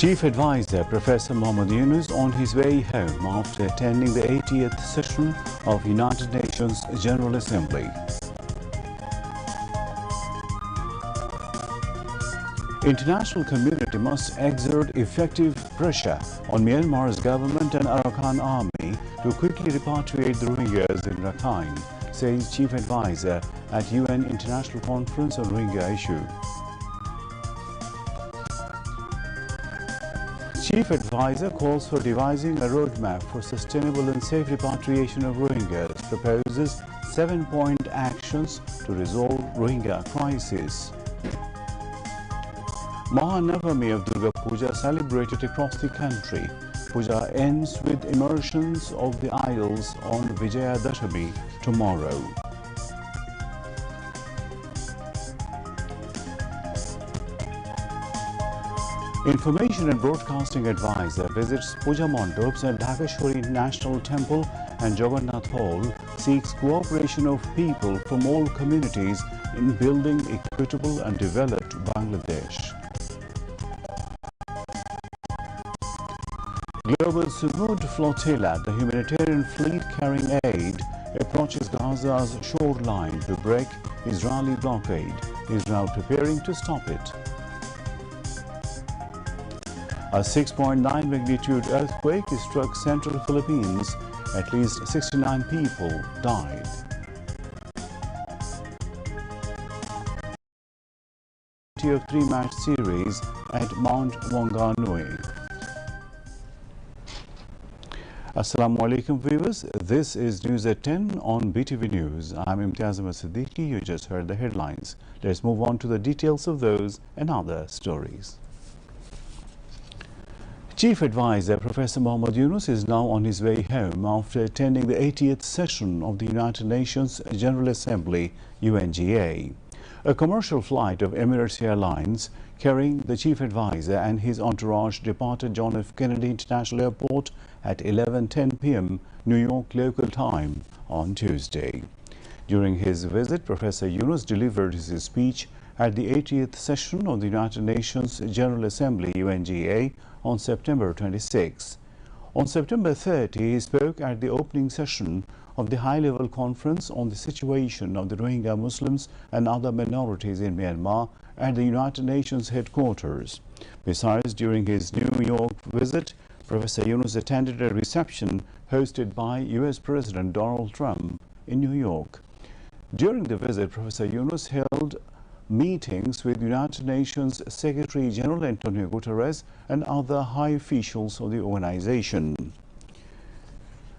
Chief Advisor Professor Mohammad Yunus on his way home after attending the 80th session of United Nations General Assembly. International community must exert effective pressure on Myanmar's government and Arakan army to quickly repatriate the Rohingyas in Rakhine, says Chief Advisor at UN International Conference on Rohingya issue. Chief Advisor calls for devising a roadmap for sustainable and safe repatriation of Rohingyas, proposes 7-point actions to resolve Rohingya crisis. Mahanavami of Durga Puja celebrated across the country. Puja ends with immersions of the idols on Vijayadashami tomorrow. Information and Broadcasting Advisor visits Puja Mandaps at Dhakeshwari National Temple and Jagannath Hall, seeks cooperation of people from all communities in building equitable and developed Bangladesh. Global Sumud Flotilla, the humanitarian fleet carrying aid, approaches Gaza's shoreline to break Israeli blockade. Israel preparing to stop it. A 6.9 magnitude earthquake struck central Philippines. At least 69 people died. Of 3-match series at Mount Wanganui. Assalamu alaikum viewers, this is News at 10 on BTV News. I'm Imtiaz Ahmed Siddiqui. You just heard the headlines. Let's move on to the details of those and other stories. Chief Advisor Professor Mohammad Yunus is now on his way home after attending the 80th session of the United Nations General Assembly, UNGA. A commercial flight of Emirates Airlines carrying the Chief Advisor and his entourage departed John F. Kennedy International Airport at 11:10 p.m. New York local time on Tuesday. During his visit, Professor Yunus delivered his speech at the 80th session of the United Nations General Assembly, UNGA, on September 26. On September 30, he spoke at the opening session of the high-level conference on the situation of the Rohingya Muslims and other minorities in Myanmar at the United Nations headquarters. Besides, during his New York visit, Professor Yunus attended a reception hosted by U.S. President Donald Trump in New York. During the visit, Professor Yunus held meetings with United Nations Secretary General Antonio Guterres and other high officials of the organization.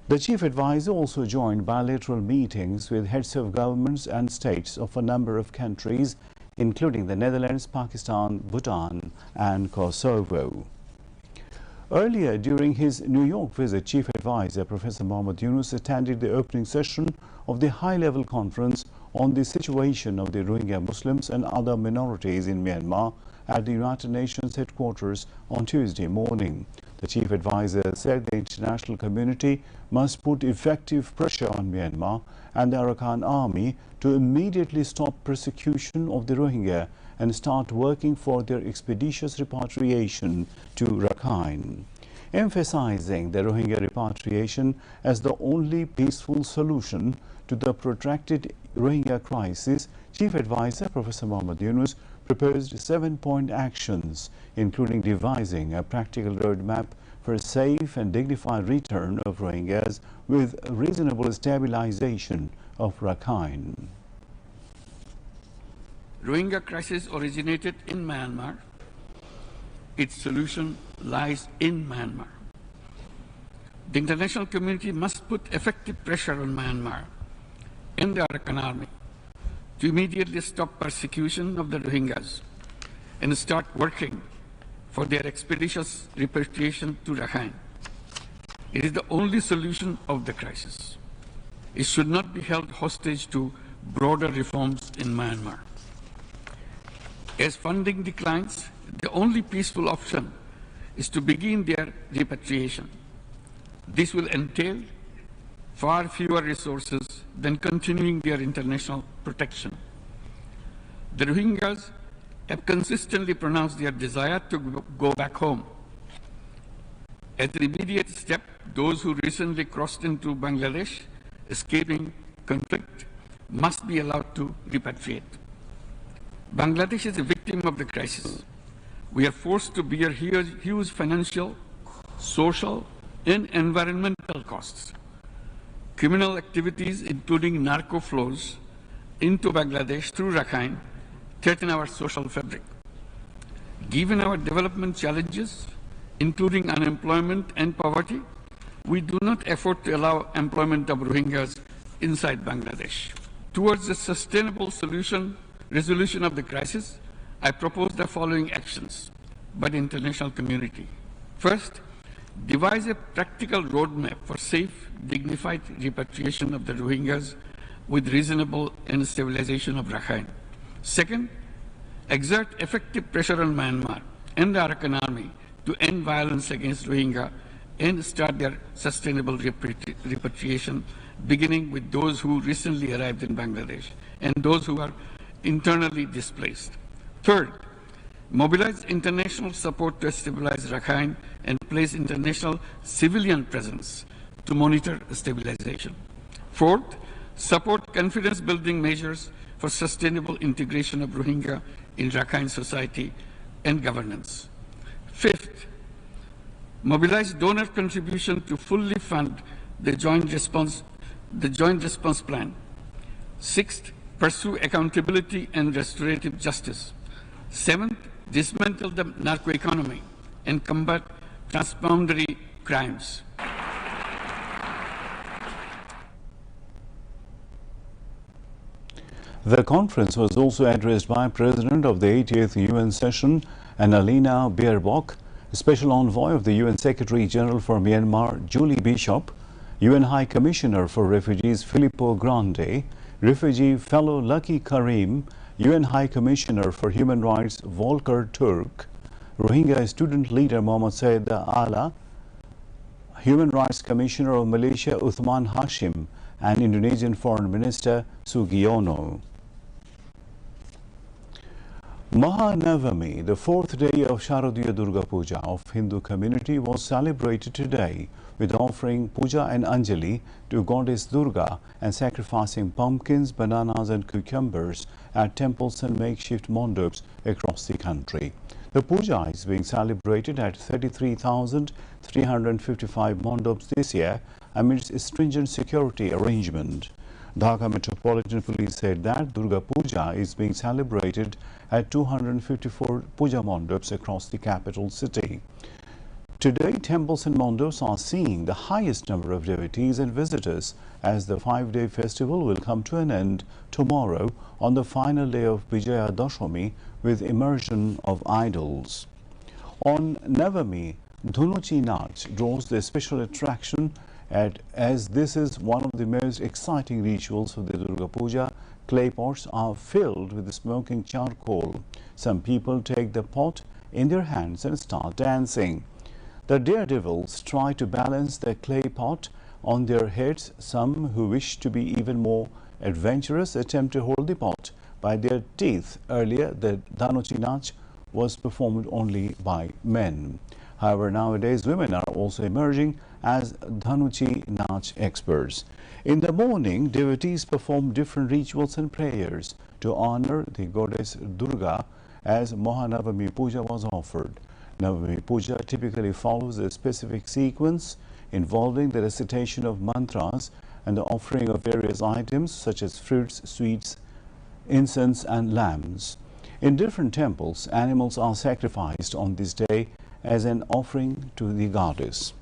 The Chief Advisor also joined bilateral meetings with heads of governments and states of a number of countries, including the Netherlands, Pakistan, Bhutan, and Kosovo. Earlier, during his New York visit, Chief Advisor Professor Mohammad Yunus attended the opening session of the high-level conference on the situation of the Rohingya Muslims and other minorities in Myanmar at the United Nations headquarters on Tuesday morning. The Chief Advisor said the international community must put effective pressure on Myanmar and the Arakan army to immediately stop persecution of the Rohingya and start working for their expeditious repatriation to Rakhine. Emphasizing the Rohingya repatriation as the only peaceful solution to the protracted Rohingya crisis, Chief Advisor Professor Mohammad Yunus proposed 7-point actions, including devising a practical roadmap for a safe and dignified return of Rohingyas with reasonable stabilization of Rakhine. Rohingya crisis originated in Myanmar. Its solution lies in Myanmar. The international community must put effective pressure on Myanmar and the Arakan army to immediately stop persecution of the Rohingyas and start working for their expeditious repatriation to Rakhine. It is the only solution of the crisis. It should not be held hostage to broader reforms in Myanmar. As funding declines, the only peaceful option is to begin their repatriation. This will entail far fewer resources than continuing their international protection. The Rohingyas have consistently pronounced their desire to go back home As an immediate step, those who recently crossed into Bangladesh, escaping conflict, must be allowed to repatriate. Bangladesh is a victim of the crisis. We are forced to bear huge financial, social, and environmental costs. Criminal activities, including narco flows into Bangladesh through Rakhine, threaten our social fabric. Given our development challenges, including unemployment and poverty, we do not afford to allow employment of Rohingyas inside Bangladesh. Towards a sustainable resolution of the crisis, I propose the following actions by the international community. First, devise a practical roadmap for safe, dignified repatriation of the Rohingyas with reasonable and stabilization of Rakhine. Second, exert effective pressure on Myanmar and the Arakan army to end violence against Rohingya and start their sustainable repatriation, beginning with those who recently arrived in Bangladesh and those who are internally displaced. Third, mobilize international support to stabilize Rakhine and place international civilian presence to monitor stabilization. Fourth, support confidence-building measures for sustainable integration of Rohingya in Rakhine society and governance. Fifth, mobilize donor contribution to fully fund the joint response plan. Sixth, pursue accountability and restorative justice. Seventh, dismantle the narco economy and combat transboundary crimes. The conference was also addressed by President of the 80th UN session, Annalena Baerbock, Special Envoy of the UN Secretary General for Myanmar, Julie Bishop, UN High Commissioner for Refugees, Filippo Grandi, Refugee Fellow Lucky Karim, UN High Commissioner for Human Rights, Volker Turk, Rohingya Student Leader Mohammad Said Ala, Human Rights Commissioner of Malaysia, Uthman Hashim, and Indonesian Foreign Minister Sugiono. Mahanavami, the fourth day of Sharadiya Durga Puja of Hindu community, was celebrated today with offering puja and anjali to goddess Durga and sacrificing pumpkins, bananas and cucumbers at temples and makeshift mondaps across the country. The puja is being celebrated at 33,355 mondaps this year amidst stringent security arrangement. Dhaka Metropolitan Police said that Durga Puja is being celebrated at 254 puja mondaps across the capital city. Today, temples and mondaps are seeing the highest number of devotees and visitors as the five-day festival will come to an end tomorrow on the final day of Vijaya Dashami with immersion of idols. On Navami, Dhunuchi Nach draws the special attraction as this is one of the most exciting rituals of the Durga Puja. Clay pots are filled with smoking charcoal. Some people take the pot in their hands and start dancing. The daredevils try to balance the clay pot on their heads. Some who wish to be even more adventurous attempt to hold the pot by their teeth. Earlier, the Dhanuchi Nach was performed only by men. However, nowadays women are also emerging as Dhanuchi Nach experts. In the morning, devotees perform different rituals and prayers to honor the goddess Durga as Mahanavami Puja was offered. Navami Puja typically follows a specific sequence involving the recitation of mantras and the offering of various items such as fruits, sweets, incense and lambs. In different temples, animals are sacrificed on this day as an offering to the goddess.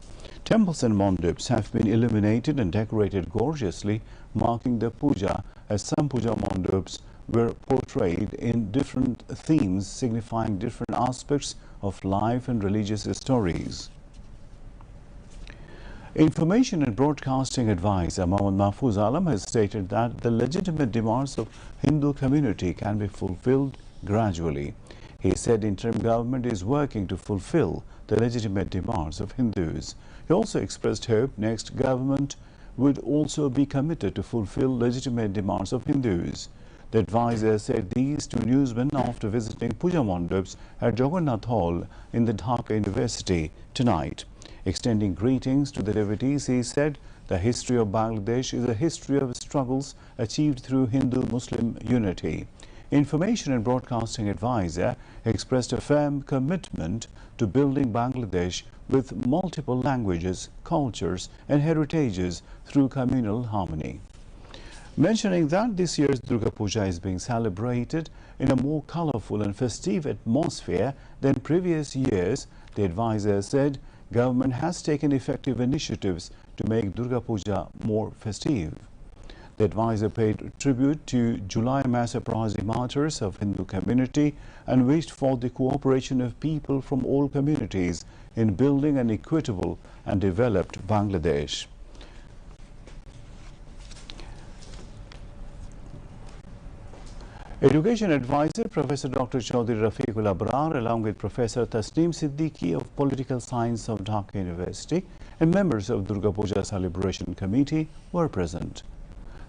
Temples and mondaps have been illuminated and decorated gorgeously, marking the puja, as some puja mondaps were portrayed in different themes signifying different aspects of life and religious stories. Information and Broadcasting Advisor Mohammad Mahfuz Alam has stated that the legitimate demands of Hindu community can be fulfilled gradually. He said interim government is working to fulfill the legitimate demands of Hindus. He also expressed hope next government would also be committed to fulfill legitimate demands of Hindus. The advisor said these to newsmen after visiting puja mondaps at Jagannath Hall in the Dhaka University tonight. Extending greetings to the devotees, he said the history of Bangladesh is a history of struggles achieved through Hindu-Muslim unity. Information and Broadcasting Advisor expressed a firm commitment to building Bangladesh with multiple languages, cultures and heritages through communal harmony. Mentioning that this year's Durga Puja is being celebrated in a more colorful and festive atmosphere than previous years, the advisor said government has taken effective initiatives to make Durga Puja more festive. The advisor paid tribute to July mass uprising martyrs of Hindu community and wished for the cooperation of people from all communities in building an equitable and developed Bangladesh. Education advisor Professor Dr. Chaudhry Rafiqul Abrar along with Professor Tasneem Siddiqui of Political Science of Dhaka University and members of Durga Puja Celebration Committee were present.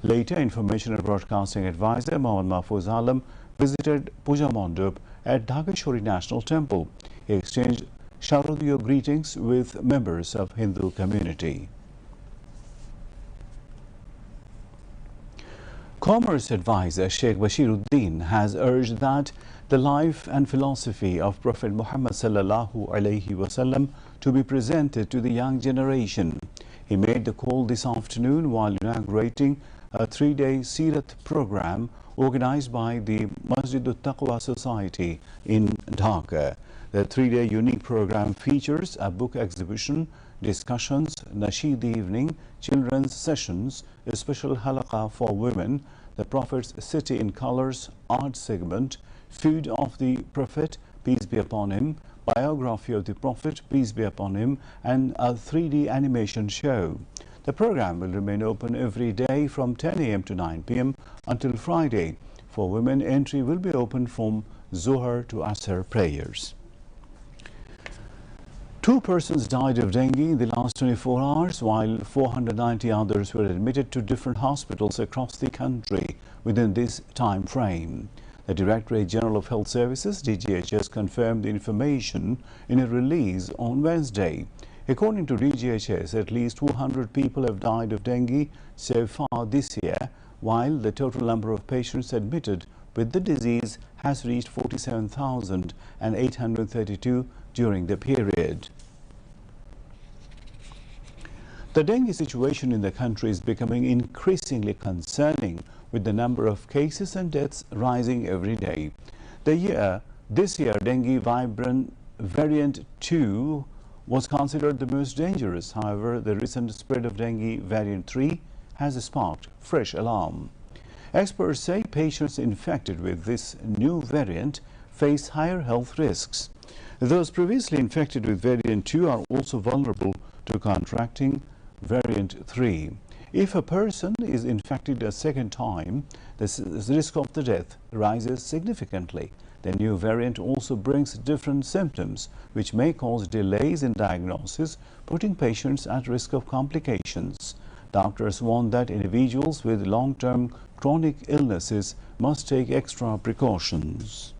Later, Information and Broadcasting Advisor Mohammad Mahfuz Alam visited Puja Mandap at Dhakeshwari National Temple. He exchanged Sharadiya greetings with members of Hindu community. Commerce advisor Sheikh Bashiruddin has urged that the life and philosophy of Prophet Muhammad sallallahu alaihi wasallam to be presented to the young generation. He made the call this afternoon while inaugurating a 3-day Sirat program organized by the Masjid-ut-Taqwa Society in Dhaka. The 3-day unique program features a book exhibition, discussions, nasheed evening, children's sessions, a special halaqah for women, the Prophet's City in Colors art segment, food of the Prophet, peace be upon him, biography of the Prophet, peace be upon him, and a 3D animation show. The program will remain open every day from 10 a.m. to 9 p.m. until Friday. For women, entry will be open from Zohar to Asr prayers. 2 persons died of dengue in the last 24 hours, while 490 others were admitted to different hospitals across the country within this time frame. The Directorate General of Health Services, DGHS, confirmed the information in a release on Wednesday. According to DGHS, at least 200 people have died of dengue so far this year, while the total number of patients admitted with the disease has reached 47,832 during the period. The dengue situation in the country is becoming increasingly concerning, with the number of cases and deaths rising every day. This year, dengue variant 2 was considered the most dangerous. However, the recent spread of dengue variant 3 has sparked fresh alarm. Experts say patients infected with this new variant face higher health risks. Those previously infected with variant 2 are also vulnerable to contracting variant 3. If a person is infected a second time, the risk of the death rises significantly. The new variant also brings different symptoms, which may cause delays in diagnosis, putting patients at risk of complications. Doctors warn that individuals with long-term chronic illnesses must take extra precautions.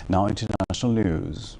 Now, international news.